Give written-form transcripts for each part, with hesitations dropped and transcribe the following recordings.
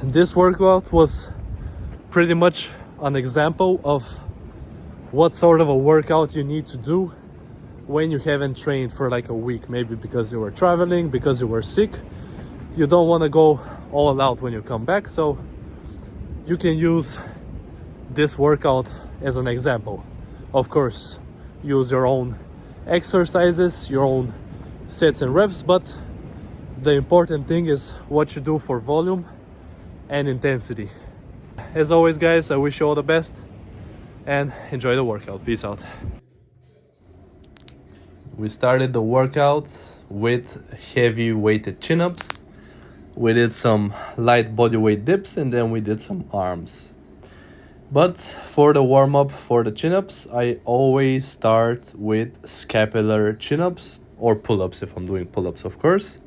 this workout was pretty much an example of what sort of a workout you need to do when you haven't trained for like a week, maybe because you were traveling, because you were sick. You don't want to go all out when you come back, so you can use this workout as an example. Of course, use your own exercises, your own sets and reps, but the important thing is what you do for volume and intensity. As always, guys, I wish you all the best and enjoy the workout. Peace out. We started the workout with heavy weighted chin-ups. We did some light bodyweight dips, and then we did some arms. But for the warm-up for the chin-ups, I always start with scapular chin-ups, or pull-ups if I'm doing pull-ups, of course.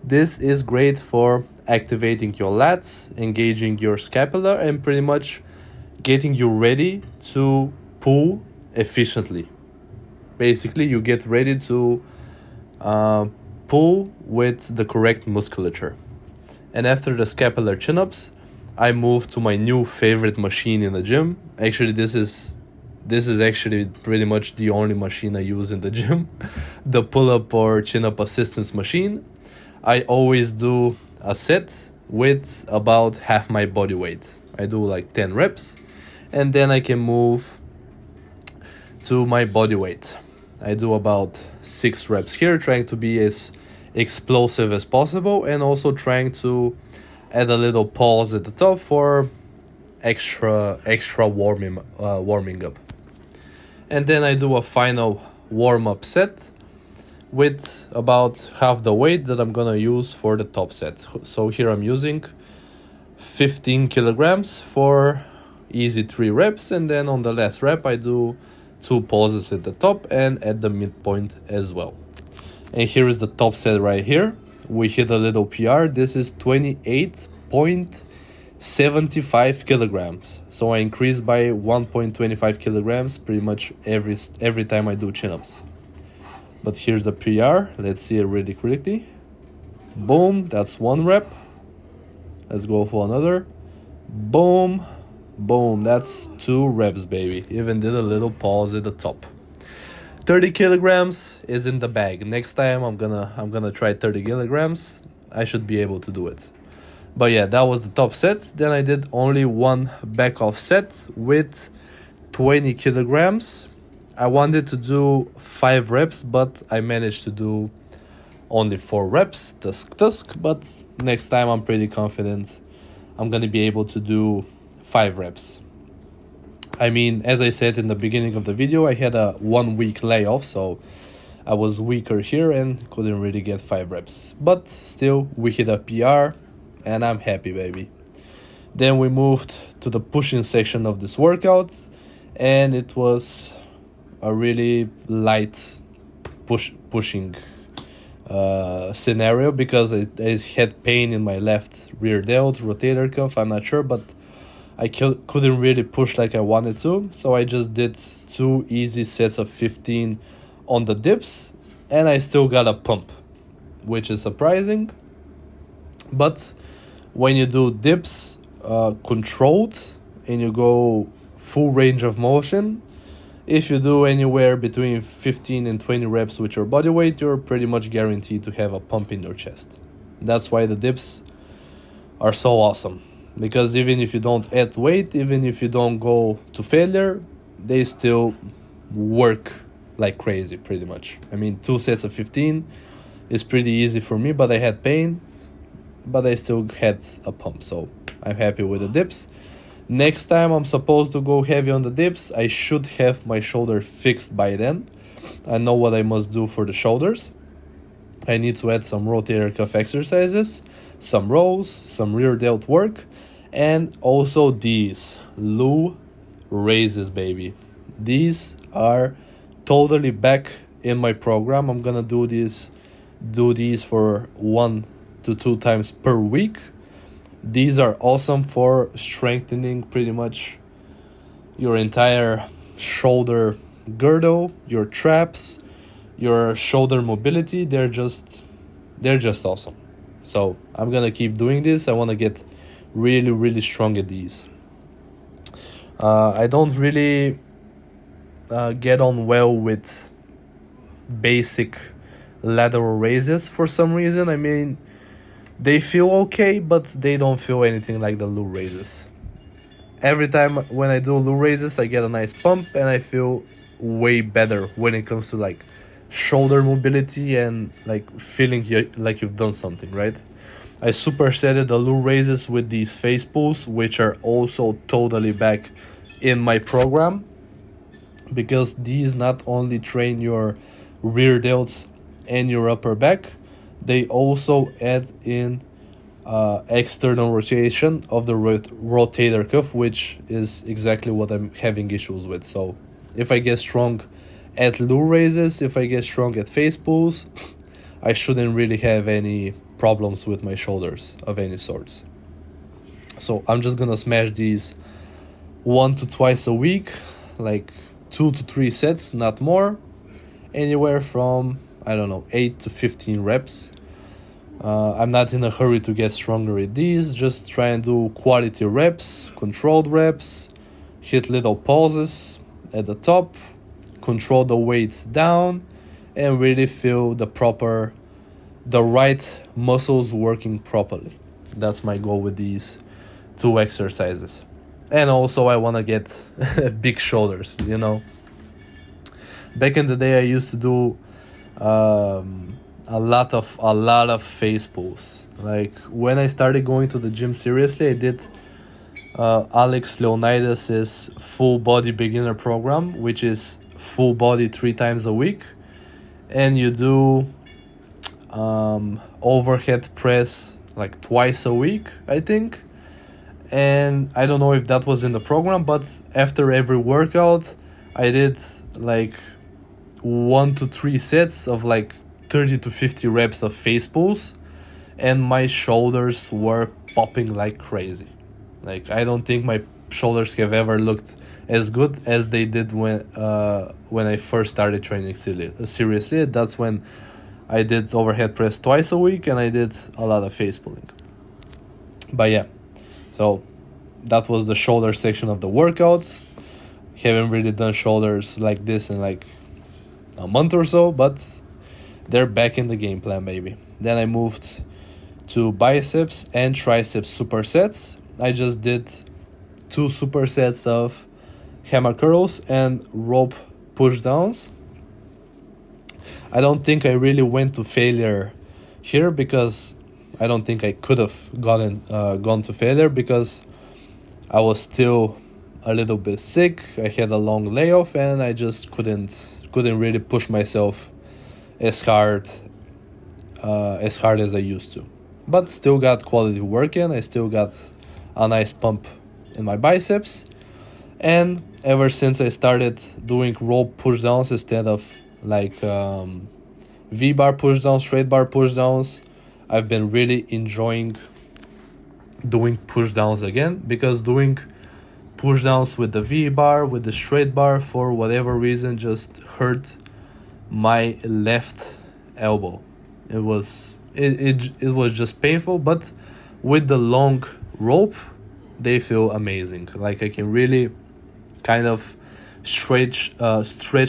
This is great for activating your lats, engaging your scapula, and pretty much getting you ready to pull efficiently. Basically, you get ready to pull with the correct musculature. And after the scapular chin-ups, I moved to my new favorite machine in the gym. Actually, this is actually pretty much the only machine I use in the gym. The pull-up or chin-up assistance machine. I always do a set with about half my body weight. I do like 10 reps, and then I can move to my body weight. I do about 6 reps here, trying to be as explosive as possible, and also trying to add a little pause at the top for extra warming up. And then I do a final warm-up set with about half the weight that I'm gonna use for the top set. So here I'm using 15 kilograms for easy 3 reps, and then on the last rep I do 2 pauses at the top and at the midpoint as well. And here is the top set right here. We hit a little PR. This is 28.75 kilograms. So I increased by 1.25 kilograms pretty much every time I do chin-ups. But here's the PR. Let's see it really quickly. Boom, that's 1 rep. Let's go for another. Boom, boom, that's 2 reps, baby. Even did a little pause at the top. 30 kilograms is in the bag. Next time I'm gonna try 30 kilograms. I should be able to do it. But yeah, that was the top set. Then I did only 1 back off set with 20 kilograms. I wanted to do 5 reps, but I managed to do only 4 reps, tusk, but next time I'm pretty confident I'm gonna be able to do 5 reps. I mean, as I said in the beginning of the video, I had a 1 week layoff, so I was weaker here and couldn't really get 5 reps. But still, we hit a PR, and I'm happy, baby. Then we moved to the pushing section of this workout, and it was a really light pushing scenario because I had pain in my left rear delt, rotator cuff, I'm not sure, but I couldn't really push like I wanted to, so I just did 2 easy sets of 15 on the dips, and I still got a pump, which is surprising. But when you do dips controlled and you go full range of motion, if you do anywhere between 15 and 20 reps with your body weight, you're pretty much guaranteed to have a pump in your chest. That's why the dips are so awesome. Because even if you don't add weight, even if you don't go to failure, they still work like crazy, pretty much. I mean, 2 sets of 15 is pretty easy for me, but I had pain, but I still had a pump, so I'm happy with the dips. Next time I'm supposed to go heavy on the dips, I should have my shoulder fixed by then. I know what I must do for the shoulders. I need to add some rotator cuff exercises, some rows, some rear delt work, and also these Lou raises, baby. These are totally back in my program. I'm gonna do these for 1 to 2 times per week. These are awesome for strengthening pretty much your entire shoulder girdle, your traps, your shoulder mobility. They're just awesome. So I'm gonna keep doing this. I want to get really, really strong at these. I don't really get on well with basic lateral raises for some reason. I mean, they feel okay, but they don't feel anything like the Lou raises. Every time when I do Lou raises, I get a nice pump and I feel way better when it comes to like shoulder mobility and like feeling like you've done something, right? I supersetted the Lou raises with these face pulls, which are also totally back in my program, because these not only train your rear delts and your upper back, they also add in external rotation of the rotator cuff, which is exactly what I'm having issues with. So if I get strong at Lou raises, if I get strong at face pulls, I shouldn't really have any problems with my shoulders of any sorts. So I'm just gonna smash these 1 to twice a week, like 2 to 3 sets, not more, anywhere from, I don't know, 8 to 15 reps. I'm not in a hurry to get stronger at these, just try and do quality reps, controlled reps, hit little pauses at the top, control the weight down, and really feel the right muscles working properly. That's my goal with these 2 exercises. And also I want to get big shoulders, you know. Back in the day I used to do a lot of face pulls. Like when I started going to the gym seriously, I did Alex Leonidas's full body beginner program, which is full body 3 times a week, and you do overhead press like twice a week, I think. And I don't know if that was in the program, but after every workout I did like 1 to 3 sets of like 30 to 50 reps of face pulls, and my shoulders were popping like crazy. Like I don't think my shoulders have ever looked as good as they did when I first started training seriously. That's when I did overhead press twice a week and I did a lot of face pulling. But yeah, so that was the shoulder section of the workouts. Haven't really done shoulders like this in like a month or so, but they're back in the game plan, baby. Then I moved to biceps and triceps supersets. I just did 2 supersets of hammer curls and rope pushdowns. I don't think I really went to failure here, because I don't think I could have gone to failure, because I was still a little bit sick. I had a long layoff and I just couldn't really push myself as hard as I used to. But still got quality work in. I still got a nice pump in my biceps. And ever since I started doing rope pushdowns instead of like V-bar pushdowns, straight bar pushdowns, I've been really enjoying doing pushdowns again, because doing pushdowns with the V-bar, with the straight bar, for whatever reason, just hurt my left elbow. It was just painful, but with the long rope, they feel amazing. Like I can really kind of stretch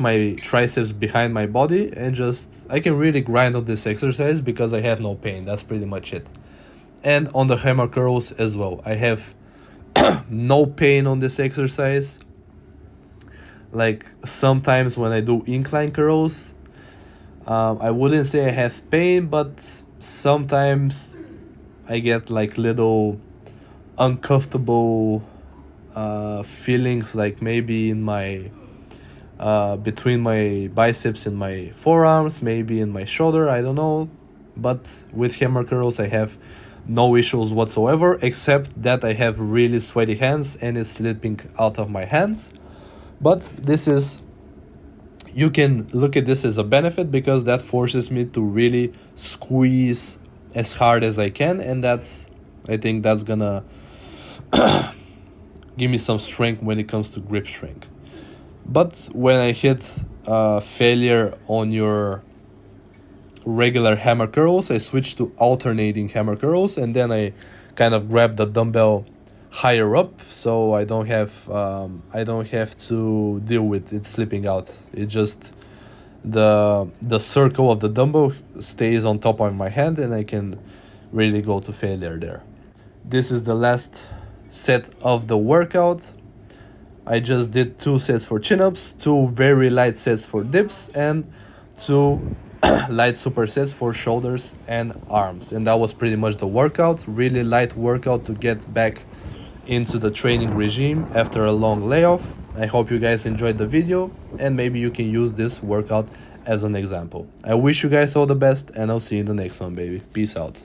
my triceps behind my body, and just I can really grind on this exercise because I have no pain. That's pretty much it. And on the hammer curls as well, I have no pain on this exercise. Like sometimes when I do incline curls, I wouldn't say I have pain, but sometimes I get like little uncomfortable feelings, like maybe in my between my biceps and my forearms, maybe in my shoulder, I don't know. But with hammer curls I have no issues whatsoever, except that I have really sweaty hands and it's slipping out of my hands. But this is, you can look at this as a benefit, because that forces me to really squeeze as hard as I can, and I think that's gonna give me some strength when it comes to grip strength. But when I hit failure on your regular hammer curls, I switched to alternating hammer curls, and then I kind of grab the dumbbell higher up, so I don't have to deal with it slipping out. It just the circle of the dumbbell stays on top of my hand, and I can really go to failure there. This is the last set of the workout. I just did 2 sets for chin-ups, 2 very light sets for dips, and 2 light supersets for shoulders and arms. And that was pretty much the workout. Really light workout to get back into the training regime after a long layoff. I hope you guys enjoyed the video, and maybe you can use this workout as an example. I wish you guys all the best, and I'll see you in the next one, baby. Peace out.